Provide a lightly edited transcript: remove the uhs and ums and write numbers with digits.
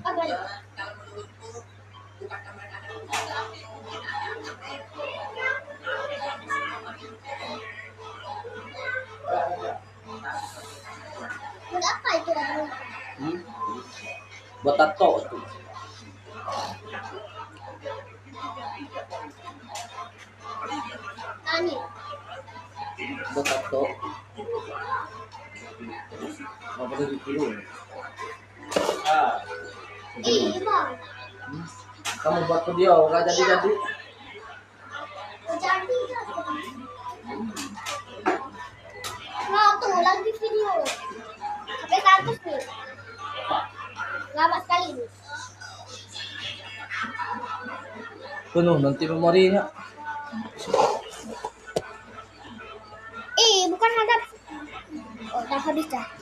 Apa itu? Buat tato itu. Ani. Buat tato. Apa tuh dulu? Bang. Kamu buat video, nggak jadi. Jadi. Nah, tuh lagi video. Sampai 100 nih. Lama sekali nih. Penuh nanti memorinya. Bukan hadap. Oh, tak habis dah.